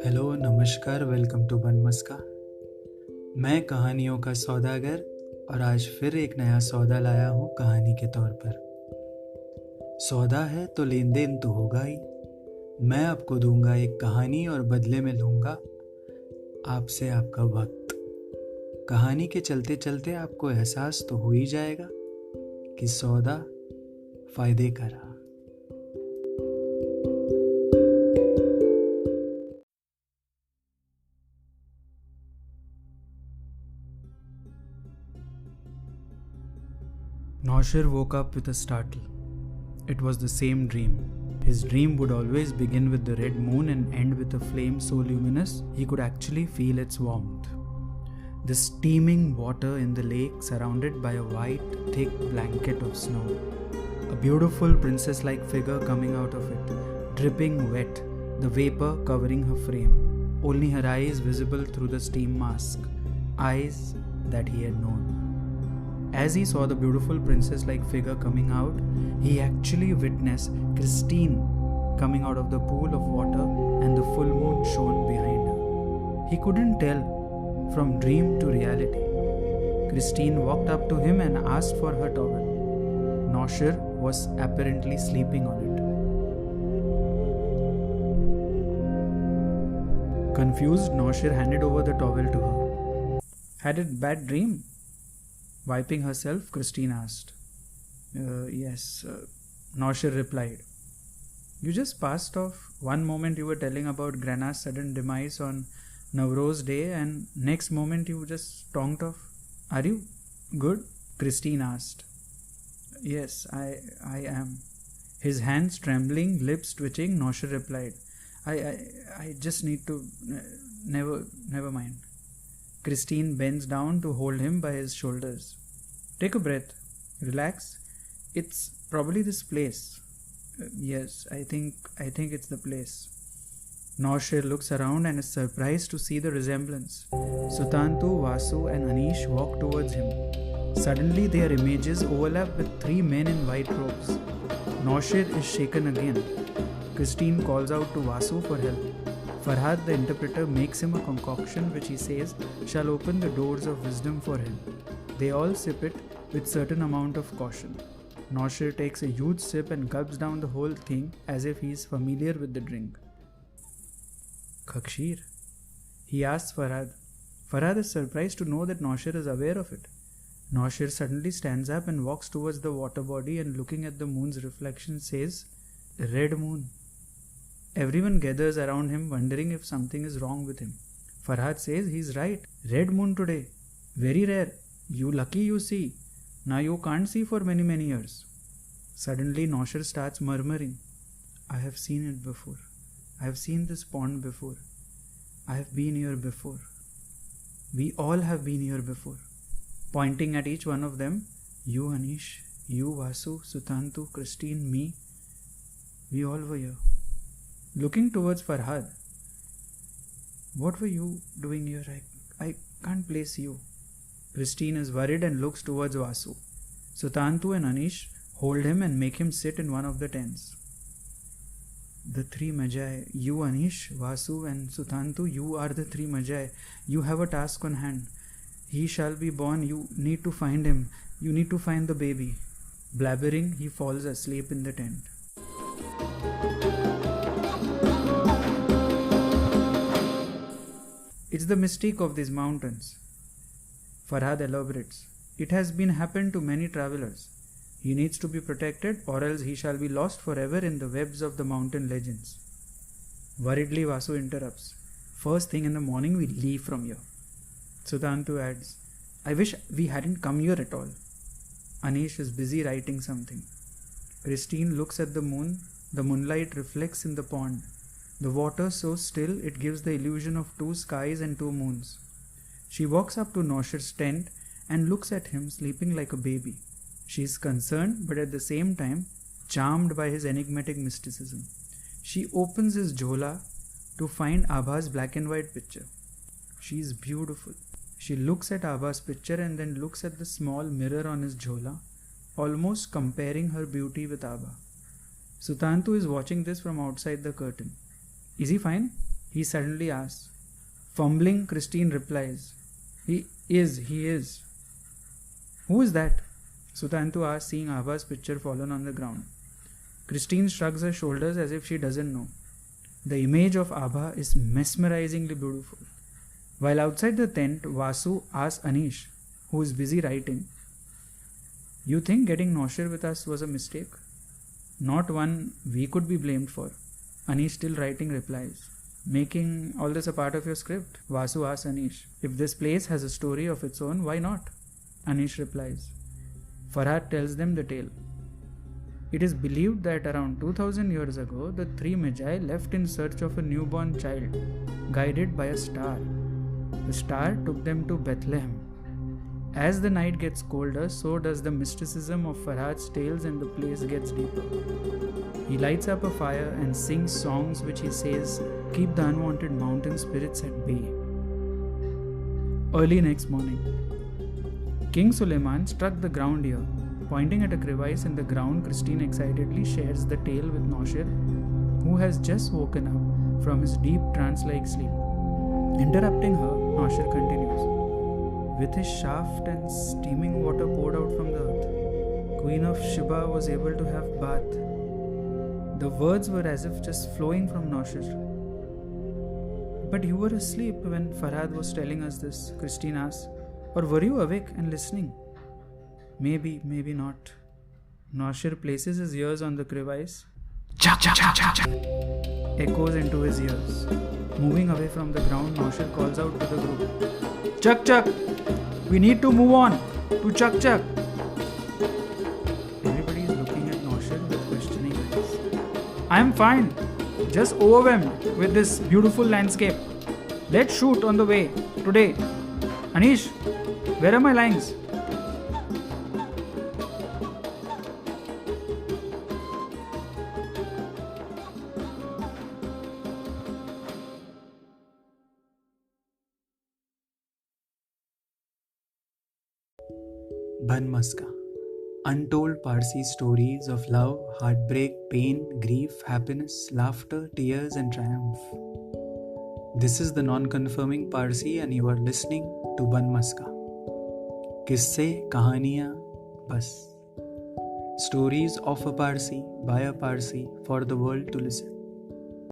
Hello नमस्कार welcome to बन मस्का। मैं कहानियों का सौदागर और आज फिर एक नया सौदा लाया हूँ कहानी के तौर पर। सौदा है तो लेन देन तो होगा ही। मैं आपको दूंगा एक कहानी और बदले में लूंगा आपसे आपका वक्त। कहानी के चलते चलते आपको एहसास तो हो ही जाएगा कि सौदा फायदे का रहा। Noshir woke up with a startle. It was the same dream. His dream would always begin with the red moon and end with a flame so luminous he could actually feel its warmth. The steaming water in the lake surrounded by a white, thick blanket of snow. A beautiful princess-like figure coming out of it, dripping wet, the vapor covering her frame, only her eyes visible through the steam mask, eyes that he had known. As he saw the beautiful princess-like figure coming out, he actually witnessed Christine coming out of the pool of water and the full moon shone behind her. He couldn't tell from dream to reality. Christine walked up to him and asked for her towel. Noshir was apparently sleeping on it. Confused, Noshir handed over the towel to her. Had a bad dream? Wiping herself, Christine asked. Yes, Noshir replied. You just passed off. One moment you were telling about Grana's sudden demise on Navroz Day and next moment you just stonked off. Are you good? Christine asked. Yes, I am. His hands trembling, lips twitching, Noshir replied. I just need to... Never mind. Christine bends down to hold him by his shoulders. Take a breath. Relax. It's probably this place. Yes, I think it's the place. Noshir looks around and is surprised to see the resemblance. Sutantu, Vasu and Anish walk towards him. Suddenly their images overlap with three men in white robes. Noshir is shaken again. Christine calls out to Vasu for help. Farhad, the interpreter, makes him a concoction which he says shall open the doors of wisdom for him. They all sip it with certain amount of caution. Noshir takes a huge sip and gulps down the whole thing as if he is familiar with the drink. Khakshir? He asks Farhad. Farhad is surprised to know that Noshir is aware of it. Noshir suddenly stands up and walks towards the water body and looking at the moon's reflection says, Red moon. Everyone gathers around him wondering if something is wrong with him. Farhad says he's right. Red moon today. Very rare. You lucky you see. Now you can't see for many years. Suddenly Noshir starts murmuring. I have seen it before. I have seen this pond before. I have been here before. We all have been here before. Pointing at each one of them. You Anish, you Vasu, Sutantu, Christine, me. We all were here. Looking towards Farhad. What were you doing here? I can't place you. Christine is worried and looks towards Vasu. Sutantu and Anish hold him and make him sit in one of the tents. The three Magi, you Anish, Vasu and Sutantu, you are the three Magi. You have a task on hand. He shall be born. You need to find him. You need to find the baby. Blabbering, he falls asleep in the tent. It's the mystique of these mountains. Farhad elaborates. It has been happened to many travelers. He needs to be protected or else he shall be lost forever in the webs of the mountain legends. Worriedly Vasu interrupts. First thing in the morning we leave from here. Sutantu adds, I wish we hadn't come here at all. Anish is busy writing something. Christine looks at the moon. The moonlight reflects in the pond. The water so still it gives the illusion of two skies and two moons. She walks up to Noshir's tent and looks at him sleeping like a baby. She is concerned but at the same time charmed by his enigmatic mysticism. She opens his jhola to find Abha's black and white picture. She is beautiful. She looks at Abha's picture and then looks at the small mirror on his jhola, almost comparing her beauty with Abha. Sutantu is watching this from outside the curtain. Is he fine? he suddenly asks. Fumbling, Christine replies, He is. Who is that? Sutantu asks, seeing Abha's picture fallen on the ground. Christine shrugs her shoulders as if she doesn't know. The image of Abha is mesmerizingly beautiful. While outside the tent, Vasu asks Anish, who is busy writing, You think getting Noshir with us was a mistake? Not one we could be blamed for. Anish, still writing, replies, Making all this a part of your script? Vasu asks Anish, If this place has a story of its own, why not? Anish replies, Farhad tells them the tale. It is believed that around 2000 years ago, the three Magi left in search of a newborn child, guided by a star. The star took them to Bethlehem. As the night gets colder, so does the mysticism of Farhad's tales and the place gets deeper. He lights up a fire and sings songs which he says keep the unwanted mountain spirits at bay. Early next morning, King Suleiman struck the ground here. Pointing at a crevice in the ground, Christine excitedly shares the tale with Noshir, who has just woken up from his deep trance-like sleep. Interrupting her, Noshir continues. With his shaft and steaming water poured out from the earth, Queen of Sheba was able to have bath. The words were as if just flowing from Noshir. But you were asleep when Farhad was telling us this, Christine asked. Or were you awake and listening? Maybe, maybe not. Noshir places his ears on the crevice. Chak, chak, chak, chak, chak. Echoes into his ears. Moving away from the ground, Noshir calls out to the group. Chak, chak! We need to move on to Chak, chak! Everybody is looking at Noshir with questioning eyes. I am fine. Just overwhelmed with this beautiful landscape. Let's shoot on the way today. Anish, where are my lines? Bun Maska. Untold Parsi stories of love, heartbreak, pain, grief, happiness, laughter, tears and triumph. This is the non-confirming Parsi and you are listening to Bun Maska. Kisse Kahaaniyan bas. Stories of a Parsi by a Parsi for the world to listen.